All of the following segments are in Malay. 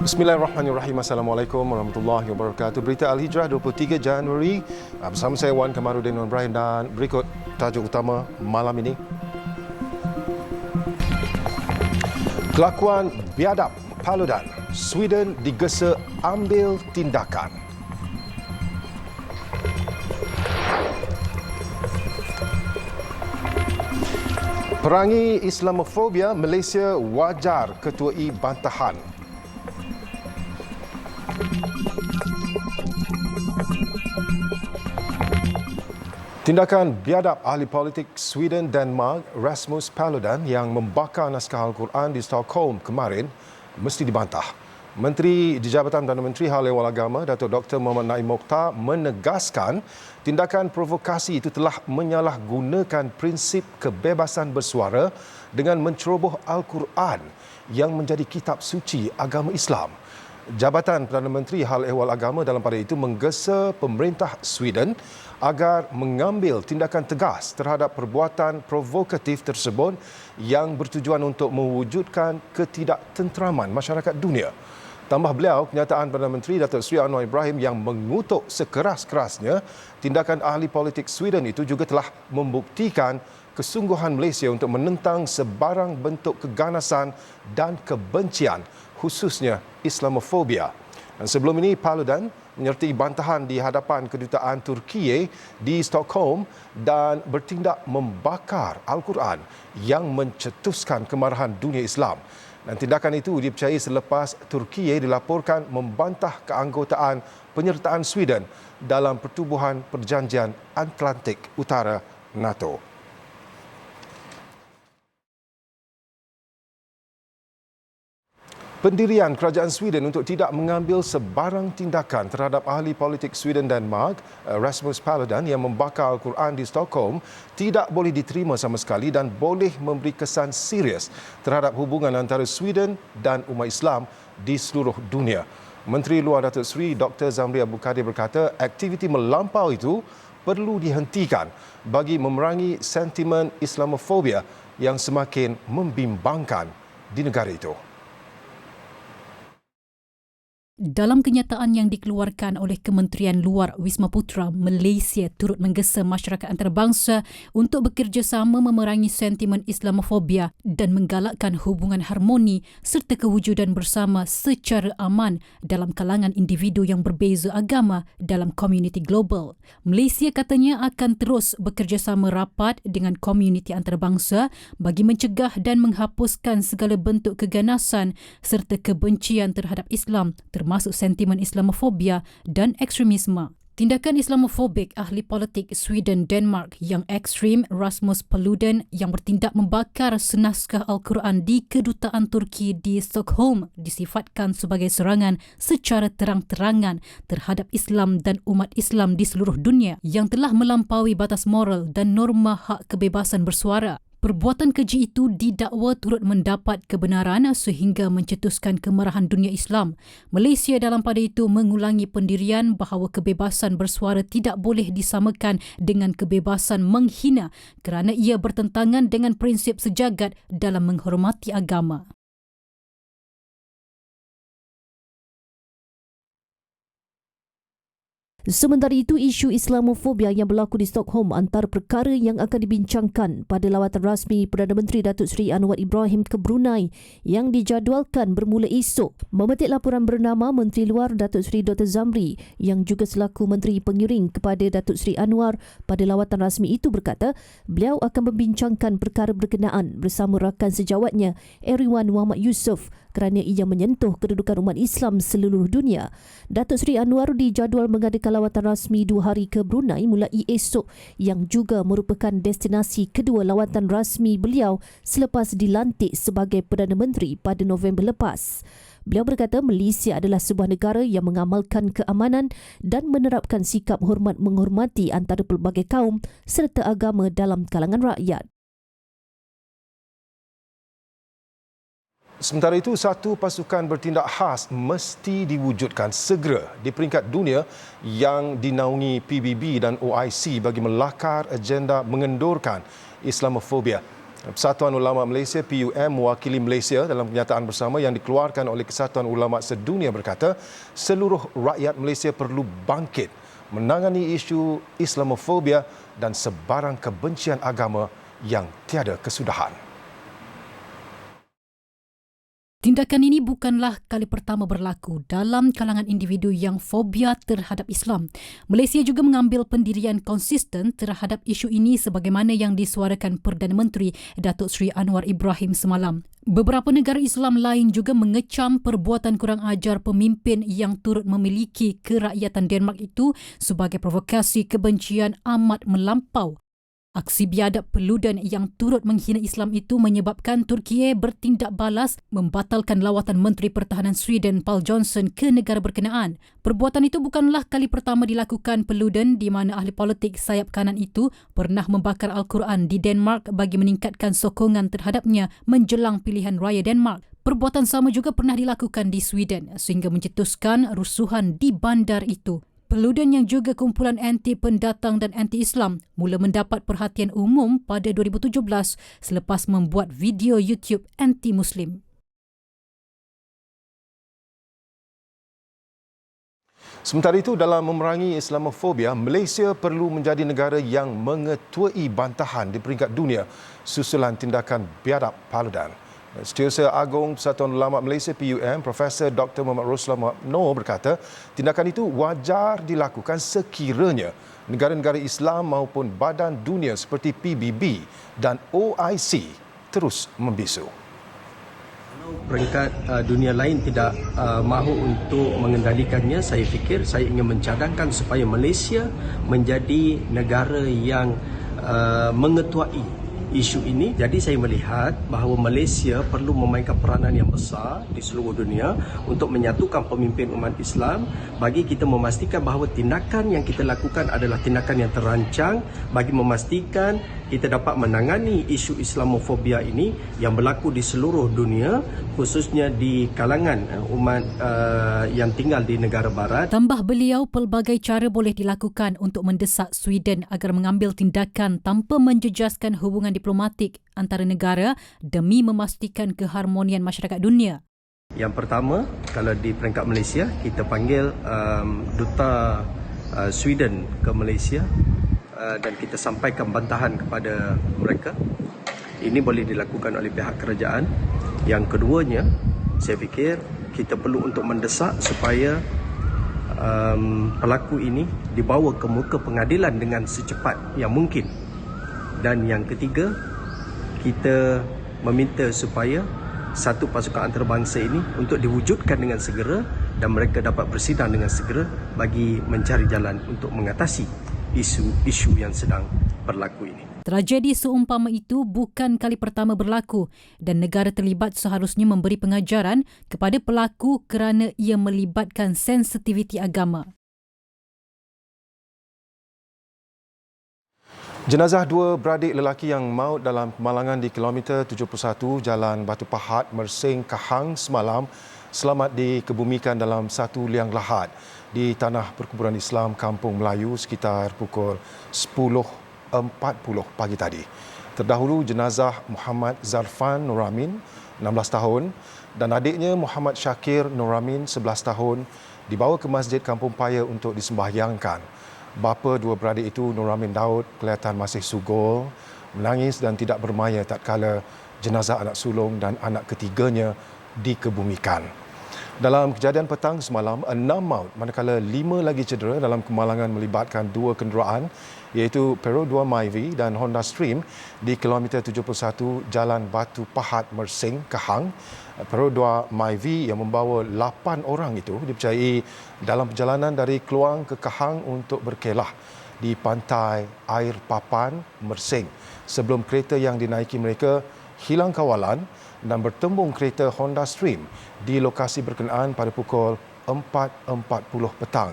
Bismillahirrahmanirrahim. Assalamualaikum warahmatullahi wabarakatuh. Berita Al-Hijrah 23 Januari. Bersama saya Wan Kamarudin Wan Ibrahim dan berikut tajuk utama malam ini. Kelakuan biadab Paludan. Sweden digesa ambil tindakan. Perangi Islamofobia, Malaysia wajar ketuai bantahan. Tindakan biadab ahli politik Sweden Denmark Rasmus Paludan yang membakar naskah Al-Quran di Stockholm kemarin mesti dibantah. Menteri di Jabatan Perdana Menteri Hal Ehwal Agama Datuk Dr. Muhammad Naim Mokhtar menegaskan tindakan provokasi itu telah menyalahgunakan prinsip kebebasan bersuara dengan menceroboh Al-Quran yang menjadi kitab suci agama Islam. Jabatan Perdana Menteri Hal Ehwal Agama dalam pada itu menggesa pemerintah Sweden agar mengambil tindakan tegas terhadap perbuatan provokatif tersebut yang bertujuan untuk mewujudkan ketidaktenteraman masyarakat dunia. Tambah beliau, kenyataan Perdana Menteri Datuk Seri Anwar Ibrahim yang mengutuk sekeras-kerasnya tindakan ahli politik Sweden itu juga telah membuktikan kesungguhan Malaysia untuk menentang sebarang bentuk keganasan dan kebencian, khususnya Islamofobia. Dan sebelum ini, Paludan menyertai bantahan di hadapan kedutaan Turkiye di Stockholm dan bertindak membakar Al-Quran yang mencetuskan kemarahan dunia Islam. Dan tindakan itu dipercayai selepas Turkiye dilaporkan membantah keanggotaan penyertaan Sweden dalam Pertubuhan Perjanjian Atlantik Utara NATO. Pendirian kerajaan Sweden untuk tidak mengambil sebarang tindakan terhadap ahli politik Sweden Denmark Rasmus Paludan yang membakar Al-Quran di Stockholm tidak boleh diterima sama sekali dan boleh memberi kesan serius terhadap hubungan antara Sweden dan umat Islam di seluruh dunia. Menteri Luar Datuk Seri Dr. Zamri Abdul Kadir berkata aktiviti melampau itu perlu dihentikan bagi memerangi sentimen Islamofobia yang semakin membimbangkan di negara itu. Dalam kenyataan yang dikeluarkan oleh Kementerian Luar Wisma Putra, Malaysia turut menggesa masyarakat antarabangsa untuk bekerjasama memerangi sentimen Islamofobia dan menggalakkan hubungan harmoni serta kewujudan bersama secara aman dalam kalangan individu yang berbeza agama dalam komuniti global. Malaysia katanya akan terus bekerjasama rapat dengan komuniti antarabangsa bagi mencegah dan menghapuskan segala bentuk keganasan serta kebencian terhadap Islam, termasuk sentimen Islamofobia dan ekstremisme. Tindakan Islamofobik ahli politik Sweden Denmark yang ekstrim Rasmus Paludan yang bertindak membakar senaskah Al-Quran di kedutaan Turki di Stockholm disifatkan sebagai serangan secara terang-terangan terhadap Islam dan umat Islam di seluruh dunia yang telah melampaui batas moral dan norma hak kebebasan bersuara. Perbuatan keji itu didakwa turut mendapat kebenaran sehingga mencetuskan kemarahan dunia Islam. Malaysia dalam pada itu mengulangi pendirian bahawa kebebasan bersuara tidak boleh disamakan dengan kebebasan menghina kerana ia bertentangan dengan prinsip sejagat dalam menghormati agama. Sementara itu, isu Islamofobia yang berlaku di Stockholm antara perkara yang akan dibincangkan pada lawatan rasmi Perdana Menteri Datuk Seri Anwar Ibrahim ke Brunei yang dijadualkan bermula esok. Memetik laporan bernama Menteri Luar Datuk Seri Dr. Zamri yang juga selaku Menteri Pengiring kepada Datuk Seri Anwar pada lawatan rasmi itu berkata beliau akan membincangkan perkara berkenaan bersama rakan sejawatnya Eriwan Muhammad Yusof kerana ia menyentuh kedudukan umat Islam seluruh dunia. Datuk Seri Anwar dijadual mengadakan lawatan rasmi 2 hari ke Brunei mulai esok yang juga merupakan destinasi kedua lawatan rasmi beliau selepas dilantik sebagai Perdana Menteri pada November lepas. Beliau berkata Malaysia adalah sebuah negara yang mengamalkan keamanan dan menerapkan sikap hormat menghormati antara pelbagai kaum serta agama dalam kalangan rakyat. Sementara itu, satu pasukan bertindak khas mesti diwujudkan segera di peringkat dunia yang dinaungi PBB dan OIC bagi melakar agenda mengendurkan Islamofobia. Persatuan Ulama Malaysia PUM mewakili Malaysia dalam kenyataan bersama yang dikeluarkan oleh Kesatuan Ulama Sedunia berkata seluruh rakyat Malaysia perlu bangkit menangani isu Islamofobia dan sebarang kebencian agama yang tiada kesudahan. Tindakan ini bukanlah kali pertama berlaku dalam kalangan individu yang fobia terhadap Islam. Malaysia juga mengambil pendirian konsisten terhadap isu ini sebagaimana yang disuarakan Perdana Menteri Datuk Seri Anwar Ibrahim semalam. Beberapa negara Islam lain juga mengecam perbuatan kurang ajar pemimpin yang turut memiliki kerakyatan Denmark itu sebagai provokasi kebencian amat melampau. Aksi biadab peludan yang turut menghina Islam itu menyebabkan Turki bertindak balas membatalkan lawatan Menteri Pertahanan Sweden Paul Johnson ke negara berkenaan. Perbuatan itu bukanlah kali pertama dilakukan peludan di mana ahli politik sayap kanan itu pernah membakar Al-Quran di Denmark bagi meningkatkan sokongan terhadapnya menjelang pilihan raya Denmark. Perbuatan sama juga pernah dilakukan di Sweden sehingga mencetuskan rusuhan di bandar itu. Peludan yang juga kumpulan anti pendatang dan anti-Islam mula mendapat perhatian umum pada 2017 selepas membuat video YouTube anti-Muslim. Sementara itu, dalam memerangi Islamofobia, Malaysia perlu menjadi negara yang mengetuai bantahan di peringkat dunia susulan tindakan biadab paludan. Setiausaha Agung Persatuan Ulama Malaysia PUM, Profesor Dr. Muhammad Roslan Noor berkata, tindakan itu wajar dilakukan sekiranya negara-negara Islam maupun badan dunia seperti PBB dan OIC terus membisu. Peringkat dunia lain tidak mahu untuk mengendalikannya, saya fikir saya ingin mencadangkan supaya Malaysia menjadi negara yang mengetuai isu ini. Jadi saya melihat bahawa Malaysia perlu memainkan peranan yang besar di seluruh dunia untuk menyatukan pemimpin umat Islam bagi kita memastikan bahawa tindakan yang kita lakukan adalah tindakan yang terancang bagi memastikan kita dapat menangani isu Islamofobia ini yang berlaku di seluruh dunia, khususnya di kalangan umat yang tinggal di negara barat. Tambah beliau, pelbagai cara boleh dilakukan untuk mendesak Sweden agar mengambil tindakan tanpa menjejaskan hubungan diplomatik antara negara demi memastikan keharmonian masyarakat dunia. Yang pertama, kalau di peringkat Malaysia, kita panggil duta Sweden ke Malaysia dan kita sampaikan bantahan kepada mereka. Ini boleh dilakukan oleh pihak kerajaan. Yang keduanya, saya fikir kita perlu untuk mendesak supaya pelaku ini dibawa ke muka pengadilan dengan secepat yang mungkin. Dan yang ketiga, kita meminta supaya satu pasukan antarabangsa ini untuk diwujudkan dengan segera dan mereka dapat bersidang dengan segera bagi mencari jalan untuk mengatasi isu yang sedang berlaku ini. Tragedi seumpama itu bukan kali pertama berlaku dan negara terlibat seharusnya memberi pengajaran kepada pelaku kerana ia melibatkan sensitiviti agama. Jenazah dua beradik lelaki yang maut dalam kemalangan di kilometer 71 Jalan Batu Pahat, Mersing, Kahang semalam selamat dikebumikan dalam satu liang lahat di Tanah Perkuburan Islam Kampung Melayu sekitar pukul 10.40 pagi tadi. Terdahulu jenazah Muhammad Zarfan Noramin, 16 tahun dan adiknya Muhammad Syakir Noramin, 11 tahun dibawa ke Masjid Kampung Paya untuk disembahyangkan. Bapa dua beradik itu, Noramin Daud, kelihatan masih sugol, menangis dan tidak bermaya tatkala jenazah anak sulung dan anak ketiganya dikebumikan. Dalam kejadian petang semalam, 6 maut manakala 5 lagi cedera dalam kemalangan melibatkan dua kenderaan iaitu Perodua 2 Myvi dan Honda Stream di kilometer 71 Jalan Batu Pahat, Mersing, Kahang. Perodua 2 Myvi yang membawa 8 orang itu dipercayai dalam perjalanan dari Kluang ke Kahang untuk berkelah di pantai Air Papan, Mersing sebelum kereta yang dinaiki mereka hilang kawalan dan bertembung kereta Honda Stream di lokasi berkenaan pada pukul 4.40 petang.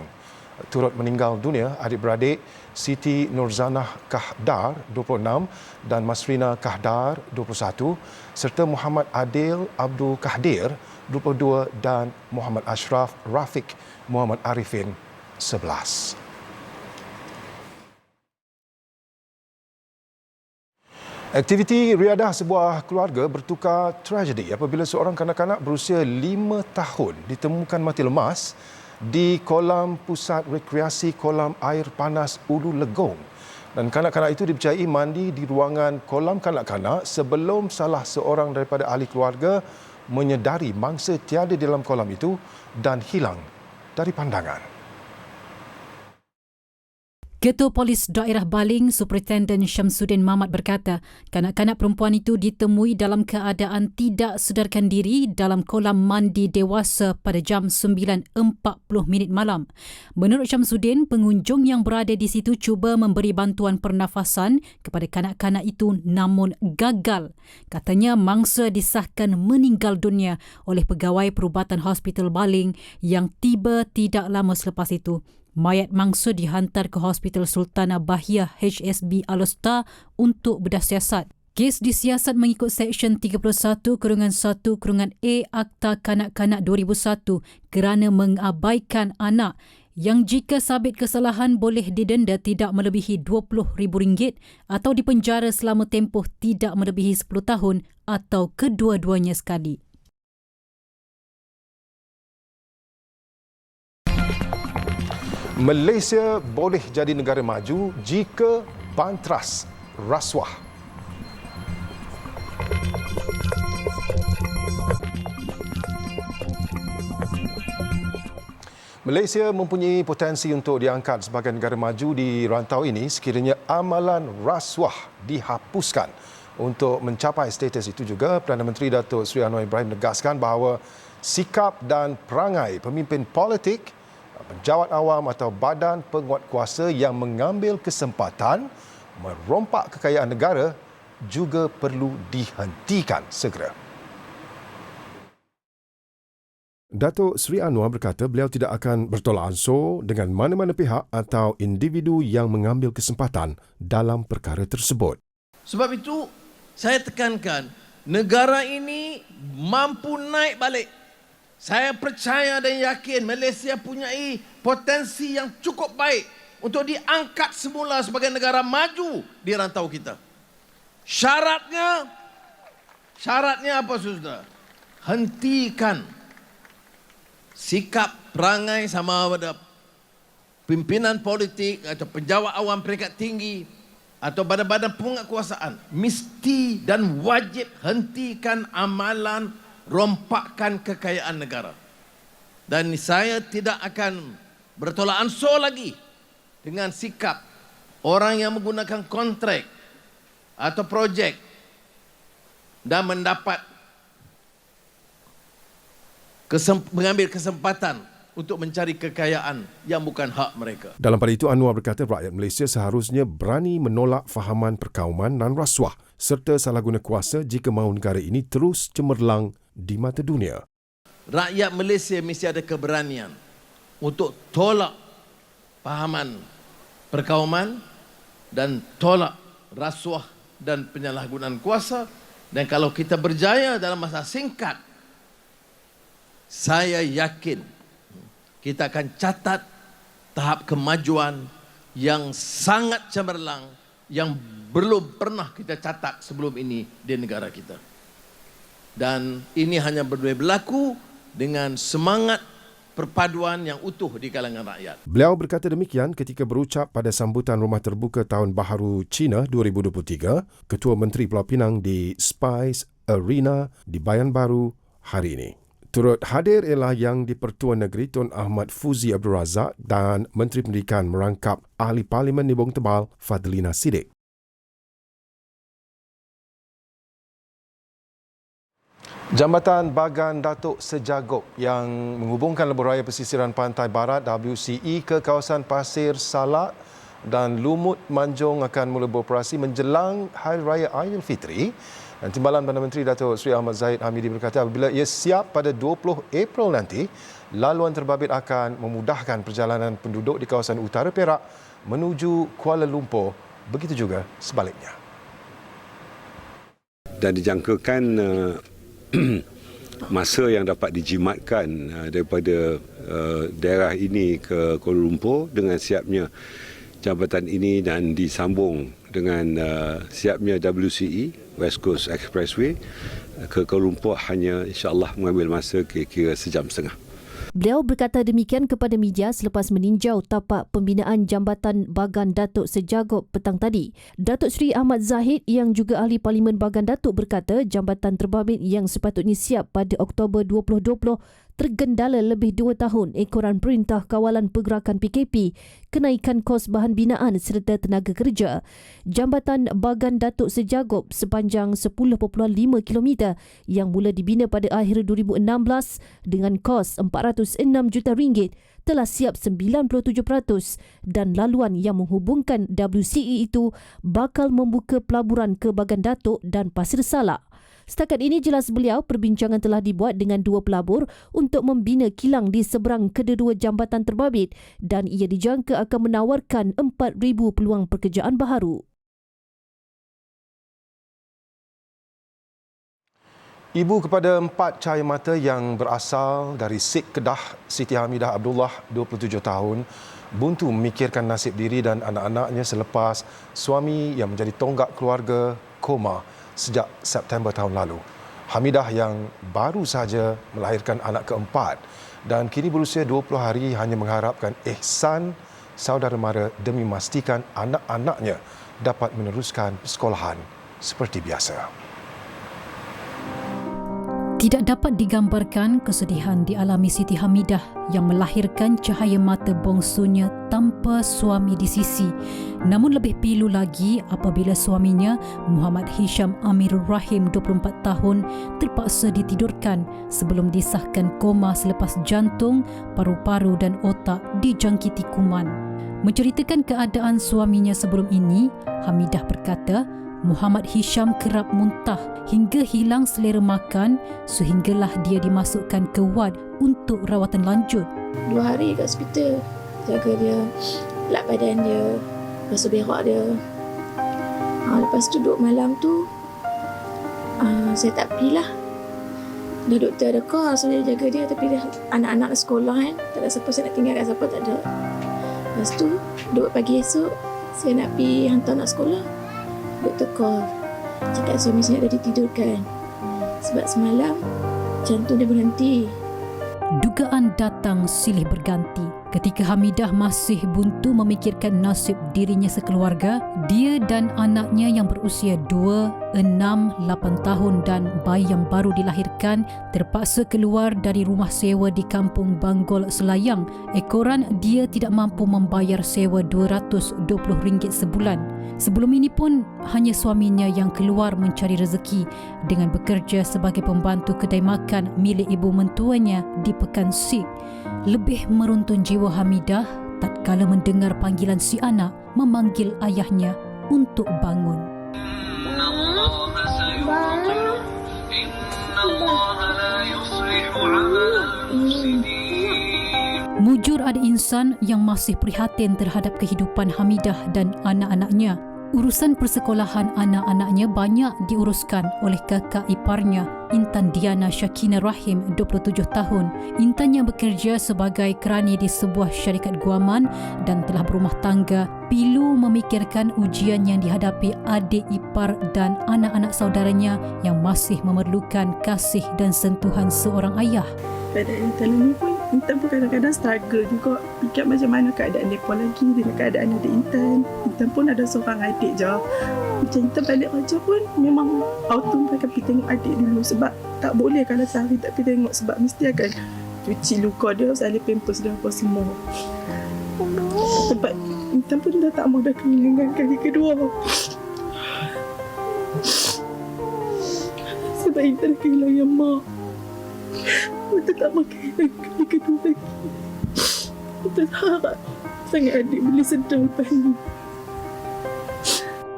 Turut meninggal dunia adik-beradik Siti Nurzanah Kahdar 26 dan Masrina Kahdar 21 serta Muhammad Adil Abdul Kahdir 22 dan Muhammad Ashraf Rafiq Muhammad Arifin 11. Aktiviti riadah sebuah keluarga bertukar tragedi apabila seorang kanak-kanak berusia 5 tahun ditemukan mati lemas di kolam pusat rekreasi kolam air panas Ulu Legong. Dan kanak-kanak itu dipercayai mandi di ruangan kolam kanak-kanak sebelum salah seorang daripada ahli keluarga menyedari mangsa tiada di dalam kolam itu dan hilang dari pandangan. Ketua Polis Daerah Baling, Superintenden Syamsuddin Mamat berkata, kanak-kanak perempuan itu ditemui dalam keadaan tidak sedarkan diri dalam kolam mandi dewasa pada jam 9.40 malam. Menurut Syamsuddin, pengunjung yang berada di situ cuba memberi bantuan pernafasan kepada kanak-kanak itu namun gagal. Katanya mangsa disahkan meninggal dunia oleh pegawai perubatan Hospital Baling yang tiba tidak lama selepas itu. Mayat mangsa dihantar ke Hospital Sultanah Bahiyah HSB Alostar untuk bedah siasat. Kes disiasat mengikut Seksyen 31/1/A Akta Kanak-Kanak 2001 kerana mengabaikan anak yang jika sabit kesalahan boleh didenda tidak melebihi RM20,000 atau dipenjara selama tempoh tidak melebihi 10 tahun atau kedua-duanya sekali. Malaysia boleh jadi negara maju jika bantras rasuah. Malaysia mempunyai potensi untuk diangkat sebagai negara maju di rantau ini sekiranya amalan rasuah dihapuskan. Untuk mencapai status itu juga, Perdana Menteri Datuk Seri Anwar Ibrahim menegaskan bahawa sikap dan perangai pemimpin politik, pejabat awam atau badan penguat kuasa yang mengambil kesempatan merompak kekayaan negara juga perlu dihentikan segera. Datuk Seri Anwar berkata beliau tidak akan bertolak ansur dengan mana-mana pihak atau individu yang mengambil kesempatan dalam perkara tersebut. Sebab itu saya tekankan negara ini mampu naik balik. Saya percaya dan yakin Malaysia punyai potensi yang cukup baik untuk diangkat semula sebagai negara maju di rantau kita. Syaratnya apa saudara? Hentikan sikap perangai sama ada pimpinan politik atau pejabat awam peringkat tinggi atau badan-badan penguatkuasaan. Mesti dan wajib hentikan amalan rompakkan kekayaan negara. Dan saya tidak akan bertolak ansur lagi dengan sikap orang yang menggunakan kontrak atau projek dan mendapat mengambil kesempatan untuk mencari kekayaan yang bukan hak mereka. Dalam pada itu, Anwar berkata rakyat Malaysia seharusnya berani menolak fahaman perkauman dan rasuah serta salah guna kuasa jika mahu negara ini terus cemerlang di mata dunia. Rakyat Malaysia mesti ada keberanian untuk tolak fahaman perkauman dan tolak rasuah dan penyalahgunaan kuasa. Dan kalau kita berjaya dalam masa singkat, saya yakin kita akan catat tahap kemajuan yang sangat cemerlang yang belum pernah kita catat sebelum ini di negara kita. Dan ini hanya boleh berlaku dengan semangat perpaduan yang utuh di kalangan rakyat. Beliau berkata demikian ketika berucap pada sambutan Rumah Terbuka Tahun Baharu Cina 2023, Ketua Menteri Pulau Pinang di Spice Arena di Bayan Baru hari ini. Turut hadir ialah Yang di-Pertuan Negeri Tun Ahmad Fuzi Abdul Razak dan Menteri Pendidikan merangkap Ahli Parlimen Nibong Tebal Fadlina Siddiq. Jambatan Bagan Datuk Sejagup yang menghubungkan lebuh raya pesisiran pantai barat WCE ke kawasan Pasir Salak dan Lumut Manjung akan mula beroperasi menjelang Hari Raya Aidilfitri. Dan Timbalan Perdana Menteri Datuk Seri Ahmad Zahid Hamidi berkata apabila ia siap pada 20 April nanti, laluan terbabit akan memudahkan perjalanan penduduk di kawasan utara Perak menuju Kuala Lumpur, begitu juga sebaliknya. Dan dijangkakan masa yang dapat dijimatkan daripada daerah ini ke Kuala Lumpur dengan siapnya jambatan ini dan disambung dengan siapnya WCE, West Coast Expressway, ke Kuala Lumpur hanya insya-Allah mengambil masa kira-kira sejam setengah. Beliau berkata demikian kepada media selepas meninjau tapak pembinaan Jambatan Bagan Datuk Sejagob petang tadi. Datuk Seri Ahmad Zahid yang juga ahli Parlimen Bagan Datuk berkata jambatan terbabit yang sepatutnya siap pada Oktober 2020 tergendala lebih 2 tahun ekoran Perintah Kawalan Pergerakan PKP, kenaikan kos bahan binaan serta tenaga kerja. Jambatan Bagan Datuk Sejagob sepanjang 10.5 km yang mula dibina pada akhir 2016 dengan kos RM406 juta telah siap 97% dan laluan yang menghubungkan WCE itu bakal membuka pelaburan ke Bagan Datuk dan Pasir Salak. Setakat ini jelas beliau perbincangan telah dibuat dengan 2 pelabur untuk membina kilang di seberang kedua-dua jambatan terbabit dan ia dijangka akan menawarkan 4,000 peluang pekerjaan baharu. Ibu kepada 4 cahaya mata yang berasal dari Sik Kedah, Siti Hamidah Abdullah, 27 tahun, buntu memikirkan nasib diri dan anak-anaknya selepas suami yang menjadi tonggak keluarga koma sejak September tahun lalu. Hamidah yang baru saja melahirkan anak keempat dan kini berusia 20 hari hanya mengharapkan ihsan saudara mara demi memastikan anak-anaknya dapat meneruskan persekolahan seperti biasa. Tidak dapat digambarkan kesedihan dialami Siti Hamidah yang melahirkan cahaya mata bongsunya tanpa suami di sisi. Namun lebih pilu lagi apabila suaminya Muhammad Hisham Amirul Rahim 24 tahun terpaksa ditidurkan sebelum disahkan koma selepas jantung, paru-paru dan otak dijangkiti kuman. Menceritakan keadaan suaminya sebelum ini, Hamidah berkata, Muhammad Hisham kerap muntah hingga hilang selera makan sehinggalah dia dimasukkan ke wad untuk rawatan lanjut. 2 hari kat hospital, jaga dia, lap badan dia, basuh berak dia. Lepas tu duduk malam tu, saya tak pergi lah. Dah doktor ada call, so dia jaga dia, tapi dah anak-anak sekolah kan, tak ada siapa saya nak tinggal kat siapa, tak ada. Lepas tu, duduk pagi esok, saya nak pergi hantar anak sekolah. Doktor call, cakap suami saya dah ditidurkan sebab semalam jantung dia berhenti. Dugaan datang silih berganti. Ketika Hamidah masih buntu memikirkan nasib dirinya sekeluarga, dia dan anaknya yang berusia 2, 6, 8 tahun dan bayi yang baru dilahirkan terpaksa keluar dari rumah sewa di Kampung Banggol Selayang. Ekoran dia tidak mampu membayar sewa RM220 sebulan. Sebelum ini pun hanya suaminya yang keluar mencari rezeki dengan bekerja sebagai pembantu kedai makan milik ibu mentuanya di Pekan Sik. Lebih meruntun jiwa Hamidah tatkala mendengar panggilan si anak memanggil ayahnya untuk bangun. Mujur ada insan yang masih prihatin terhadap kehidupan Hamidah dan anak-anaknya. Urusan persekolahan anak-anaknya banyak diuruskan oleh kakak iparnya, Intan Diana Syakina Rahim, 27 tahun. Intan yang bekerja sebagai kerani di sebuah syarikat guaman dan telah berumah tangga, pilu memikirkan ujian yang dihadapi adik ipar dan anak-anak saudaranya yang masih memerlukan kasih dan sentuhan seorang ayah. Keadaan Intan ni pun, Intan pun kadang-kadang struggle juga. Fikir macam mana keadaan mereka lagi dengan keadaan adik Intan. Intan pun ada seorang adik je. Macam Intan balik kerja pun memang auto mereka pergi tengok adik dulu. Sebab tak boleh kalau sehari tak pergi tengok. Sebab mesti akan cuci luka dia, salin pampers dia apa semua. Sebab Intan pun dah tak mau dah kehilangan kali kedua. Sebab Intan dah kehilangan mak. Kita tak makan kali kedua lagi. Kita harap sangat adik boleh sedar lepas ni.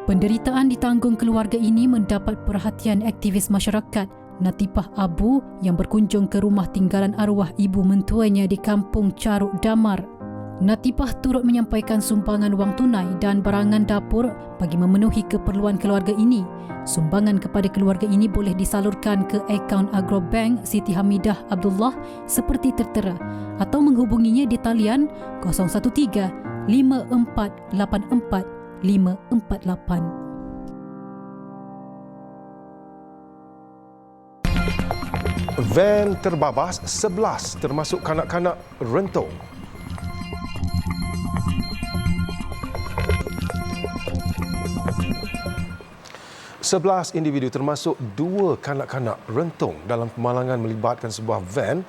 Penderitaan ditanggung keluarga ini mendapat perhatian aktivis masyarakat. Natifah Abu yang berkunjung ke rumah tinggalan arwah ibu mentuanya di Kampung Caruk Damar. Natifah turut menyampaikan sumbangan wang tunai dan barangan dapur bagi memenuhi keperluan keluarga ini. Sumbangan kepada keluarga ini boleh disalurkan ke akaun Agrobank Siti Hamidah Abdullah seperti tertera atau menghubunginya di talian 013 5484 548. Van terbabas 11 termasuk kanak-kanak rentung. Sebelas individu termasuk 2 kanak-kanak rentung dalam kemalangan melibatkan sebuah van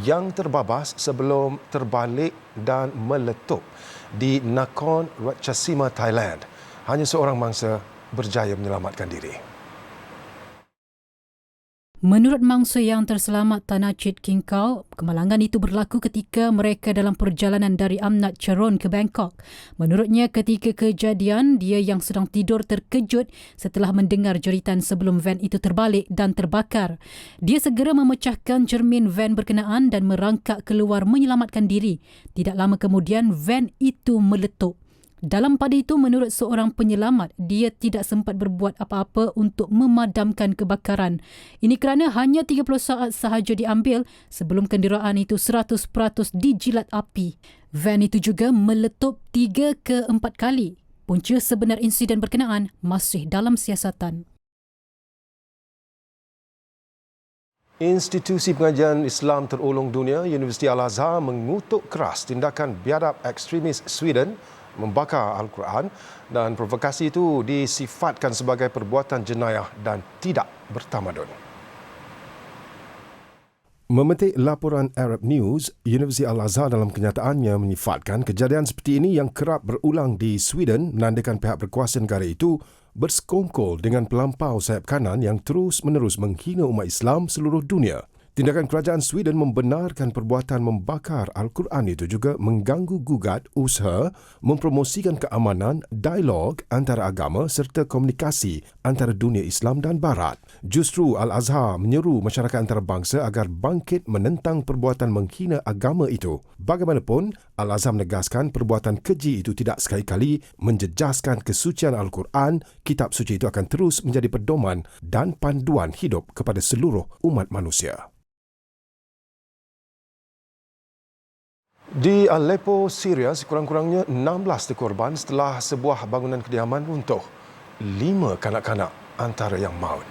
yang terbabas sebelum terbalik dan meletup di Nakhon Ratchasima, Thailand. Hanya seorang mangsa berjaya menyelamatkan diri. Menurut mangsa yang terselamat Tanachit Kingkau, kemalangan itu berlaku ketika mereka dalam perjalanan dari Amnat Charoen ke Bangkok. Menurutnya, ketika kejadian, dia yang sedang tidur terkejut setelah mendengar jeritan sebelum van itu terbalik dan terbakar. Dia segera memecahkan cermin van berkenaan dan merangkak keluar menyelamatkan diri. Tidak lama kemudian, van itu meletup. Dalam pada itu, menurut seorang penyelamat, dia tidak sempat berbuat apa-apa untuk memadamkan kebakaran. Ini kerana hanya 30 saat sahaja diambil sebelum kenderaan itu 100% dijilat api. Van itu juga meletup 3 ke 4 kali. Punca sebenar insiden berkenaan masih dalam siasatan. Institusi Pengajian Islam terulung dunia, Universiti Al-Azhar mengutuk keras tindakan biadab ekstremis Sweden membakar Al-Quran dan provokasi itu disifatkan sebagai perbuatan jenayah dan tidak bertamadun. Memetik laporan Arab News, Universiti Al-Azhar dalam kenyataannya menyifatkan kejadian seperti ini yang kerap berulang di Sweden menandakan pihak berkuasa negara itu bersekongkol dengan pelampau sayap kanan yang terus-menerus menghina umat Islam seluruh dunia. Tindakan kerajaan Sweden membenarkan perbuatan membakar Al-Quran itu juga mengganggu gugat usaha mempromosikan keamanan, dialog antara agama serta komunikasi antara dunia Islam dan Barat. Justru Al-Azhar menyeru masyarakat antarabangsa agar bangkit menentang perbuatan menghina agama itu. Bagaimanapun, Al-Azhar menegaskan perbuatan keji itu tidak sekali-kali menjejaskan kesucian Al-Quran. Kitab suci itu akan terus menjadi pedoman dan panduan hidup kepada seluruh umat manusia. Di Aleppo, Syria, sekurang-kurangnya 16 korban setelah sebuah bangunan kediaman runtuh. 5 kanak-kanak antara yang maut.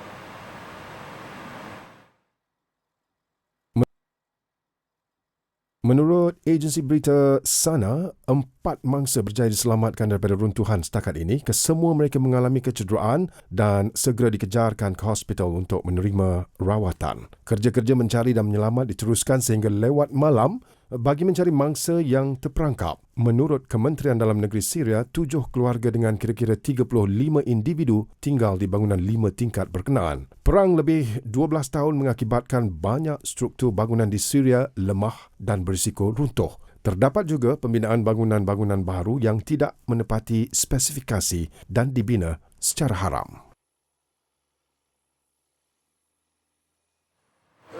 Menurut agensi berita Sana, 4 mangsa berjaya diselamatkan daripada runtuhan setakat ini. Kesemua mereka mengalami kecederaan dan segera dikejarkan ke hospital untuk menerima rawatan. Kerja-kerja mencari dan menyelamat diteruskan sehingga lewat malam bagi mencari mangsa yang terperangkap. Menurut Kementerian Dalam Negeri Syria, 7 keluarga dengan kira-kira 35 individu tinggal di bangunan 5 tingkat berkenaan. Perang lebih 12 tahun mengakibatkan banyak struktur bangunan di Syria lemah dan berisiko runtuh. Terdapat juga pembinaan bangunan-bangunan baru yang tidak menepati spesifikasi dan dibina secara haram.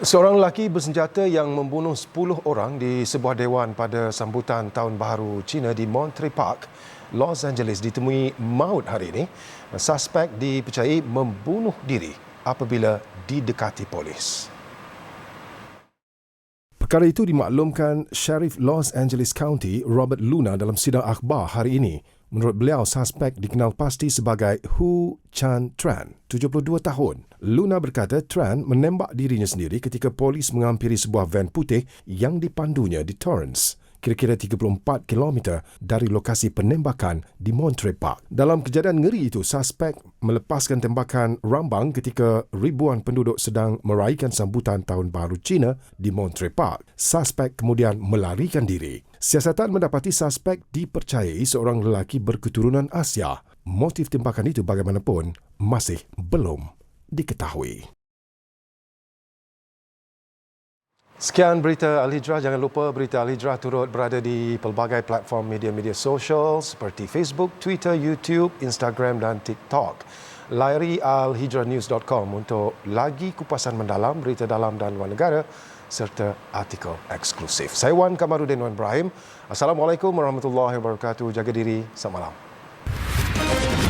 Seorang lelaki bersenjata yang membunuh 10 orang di sebuah dewan pada sambutan Tahun Baharu Cina di Monterey Park, Los Angeles ditemui maut hari ini. Suspek dipercayai membunuh diri apabila didekati polis. Perkara itu dimaklumkan Sheriff Los Angeles County Robert Luna dalam sidang akhbar hari ini. Menurut beliau, suspek dikenal pasti sebagai Hu Chan Tran, 72 tahun. Luna berkata Tran menembak dirinya sendiri ketika polis menghampiri sebuah van putih yang dipandunya di Torrance, kira-kira 34 km dari lokasi penembakan di Monterey Park. Dalam kejadian ngeri itu, suspek melepaskan tembakan rambang ketika ribuan penduduk sedang meraihkan sambutan Tahun Baharu Cina di Monterey Park. Suspek kemudian melarikan diri. Siasatan mendapati suspek dipercayai seorang lelaki berketurunan Asia. Motif tembakan itu bagaimanapun masih belum diketahui. Sekian berita Al-Hijrah. Jangan lupa berita Al-Hijrah turut berada di pelbagai platform media-media sosial seperti Facebook, Twitter, YouTube, Instagram dan TikTok. Layari alhijrahnews.com untuk lagi kupasan mendalam berita dalam dan luar negara serta artikel eksklusif. Saya Wan Kamarudin Wan Ibrahim. Assalamualaikum warahmatullahi wabarakatuh. Jaga diri. Selamat malam.